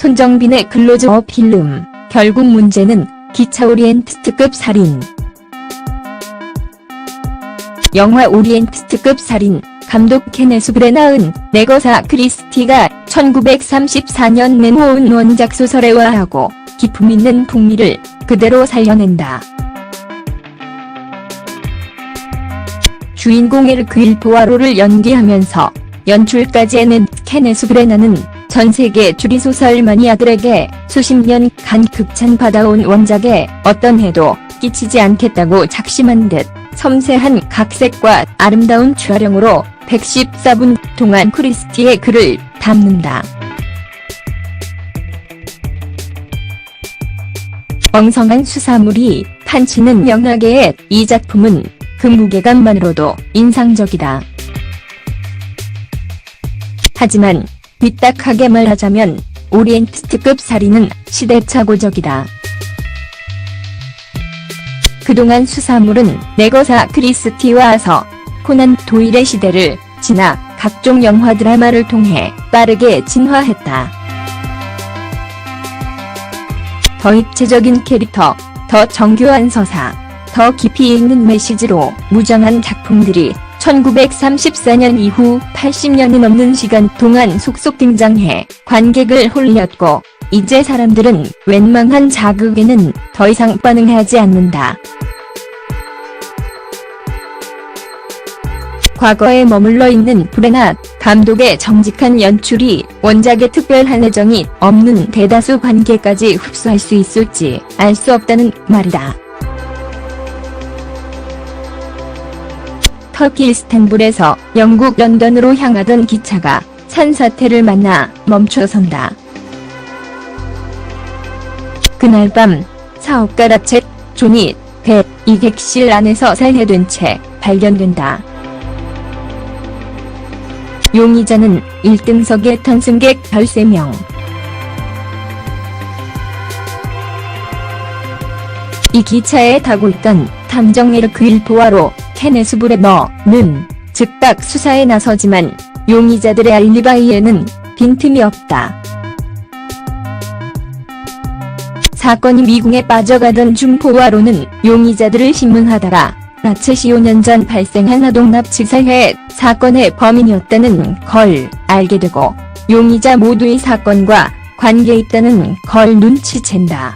손정빈의 클로즈업 필름. 결국 문제는 기차 오리엔트급 살인. 영화 오리엔트급 살인. 감독 케네스 브래나은, 네거사 크리스티가 1934년 맨호운 원작 소설에 의하고 기품 있는 풍미를 그대로 살려낸다. 주인공 에르크윌 포아로를 연기하면서 연출까지 해낸 케네스 브래나는 전세계 추리소설 마니아들에게 수십 년간 극찬받아온 원작에 어떤 해도 끼치지 않겠다고 작심한 듯 섬세한 각색과 아름다운 촬영으로 114분 동안 크리스티의 글을 담는다. 엉성한 수사물이 판치는 영화계의 이 작품은 그 무게감만으로도 인상적이다. 하지만 삐딱하게 말하자면 오리엔트급 살인은 시대착오적이다. 그동안 수사물은 네거사 크리스티와서 코난 도일의 시대를 지나 각종 영화 드라마를 통해 빠르게 진화했다. 더 입체적인 캐릭터, 더 정교한 서사, 더 깊이 있는 메시지로 무장한 작품들이 1934년 이후 80년이 넘는 시간 동안 속속 등장해 관객을 홀렸고 이제 사람들은 웬만한 자극에는 더 이상 반응하지 않는다. 과거에 머물러 있는 브래나 감독의 정직한 연출이 원작의 특별한 애정이 없는 대다수 관객까지 흡수할 수 있을지 알 수 없다는 말이다. 터키 이스탄불에서 영국 런던으로 향하던 기차가 산사태를 만나 멈춰선다. 그날 밤 사업가 라쳇 존이 이 객실 안에서 살해된 채 발견된다. 용의자는 1등석의 탑승객 13명. 이 기차에 타고 있던 탐정 에르크윌 포아로 케네스 브래너는 즉각 수사에 나서지만 용의자들의 알리바이에는 빈틈이 없다. 사건이 미궁에 빠져가던 중 포아로는 용의자들을 신문하다가 라쳇이 5년 전 발생한 아동 납치 살해 사건의 범인이었다는 걸 알게 되고 용의자 모두의 사건과 관계 있다는 걸 눈치챈다.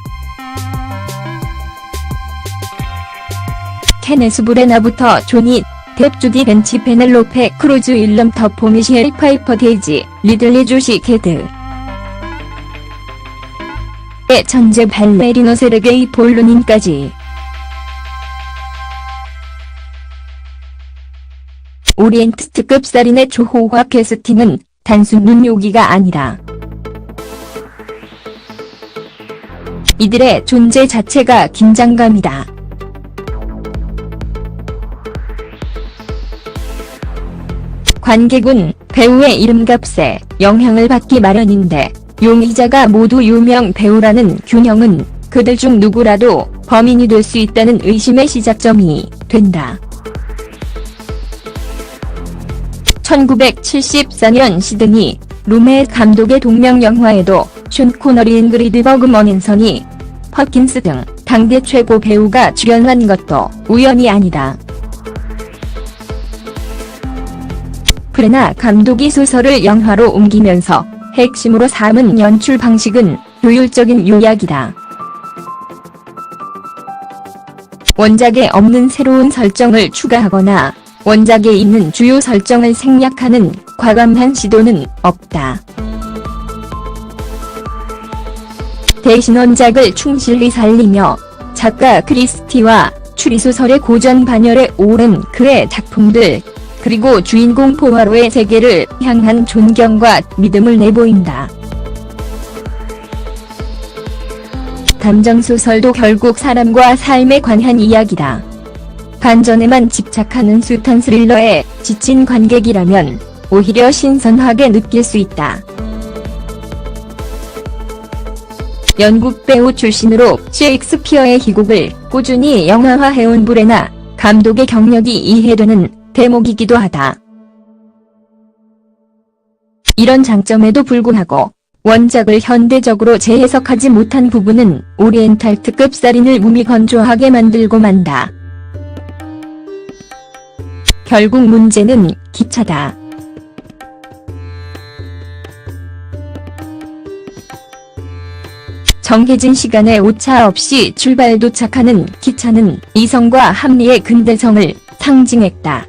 케네스 브래나부터 조니 뎁, 주디 벤치, 페넬로페 크루즈, 윌럼 더포, 미셸 파이퍼, 데이지 리들리, 조시 게드 의 천재 발레리노 세르게이 볼루닌까지. 오리엔트급 살인의 조호화 캐스팅은 단순 눈요기가 아니라 이들의 존재 자체가 긴장감이다. 관객은 배우의 이름값에 영향을 받기 마련인데 용의자가 모두 유명 배우라는 균형은 그들 중 누구라도 범인이 될 수 있다는 의심의 시작점이 된다. 1974년 시드니 루메 감독의 동명 영화에도 숀 코너리, 잉그리드 버그먼, 앤서니 퍼킨스 등 당대 최고 배우가 출연한 것도 우연이 아니다. 브래나 감독이 소설을 영화로 옮기면서 핵심으로 삼은 연출 방식은 효율적인 요약이다. 원작에 없는 새로운 설정을 추가하거나 원작에 있는 주요 설정을 생략하는 과감한 시도는 없다. 대신 원작을 충실히 살리며 작가 크리스티와 추리소설의 고전 반열에 오른 그의 작품들, 그리고 주인공 포아로의 세계를 향한 존경과 믿음을 내보인다. 감정소설도 결국 사람과 삶에 관한 이야기다. 반전에만 집착하는 숱한 스릴러에 지친 관객이라면 오히려 신선하게 느낄 수 있다. 영국 배우 출신으로 셰익스피어의 희곡을 꾸준히 영화화해온 브래나 감독의 경력이 이해되는 대목이기도 하다. 이런 장점에도 불구하고 원작을 현대적으로 재해석하지 못한 부분은 오리엔탈 특급 살인을 무미건조하게 만들고 만다. 결국 문제는 기차다. 정해진 시간에 오차 없이 출발 도착하는 기차는 이성과 합리의 근대성을 상징했다.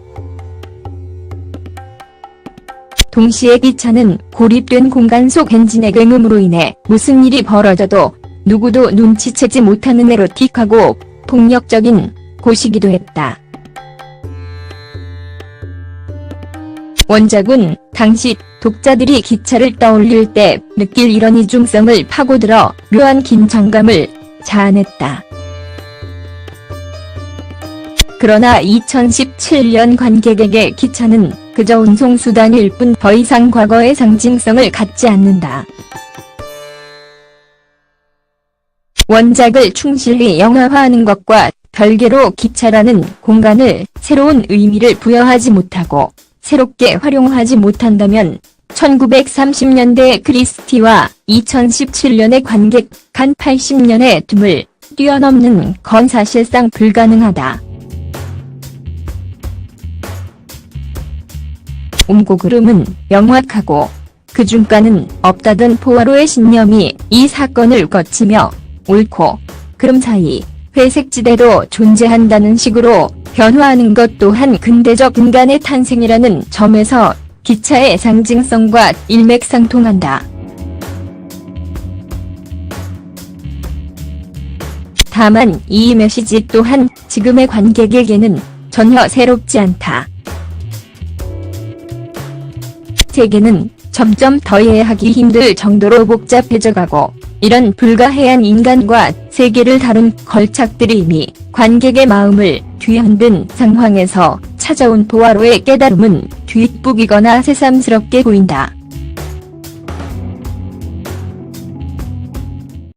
동시에 기차는 고립된 공간 속 엔진의 굉음으로 인해 무슨 일이 벌어져도 누구도 눈치채지 못하는 에로틱하고 폭력적인 곳이기도 했다. 원작은 당시 독자들이 기차를 떠올릴 때 느낄 이런 이중성을 파고들어 묘한 긴장감을 자아냈다. 그러나 2017년 관객에게 기차는 그저 운송수단일 뿐 더 이상 과거의 상징성을 갖지 않는다. 원작을 충실히 영화화하는 것과 별개로 기차라는 공간을 새로운 의미를 부여하지 못하고 새롭게 활용하지 못한다면 1930년대의 크리스티와 2017년의 관객 간 80년의 틈을 뛰어넘는 건 사실상 불가능하다. 옮고 그름은 명확하고 그 중간은 없다던 포아로의 신념이 이 사건을 거치며 옳고 그름 사이 회색지대도 존재한다는 식으로 변화하는 것 또한 근대적 인간의 탄생이라는 점에서 기차의 상징성과 일맥상통한다. 다만 이 메시지 또한 지금의 관객에게는 전혀 새롭지 않다. 세계는 점점 더 이해하기 힘들 정도로 복잡해져가고 이런 불가해한 인간과 세계를 다룬 걸작들이 이미 관객의 마음을 뒤흔든 상황에서 찾아온 포아로의 깨달음은 뒷북이거나 새삼스럽게 보인다.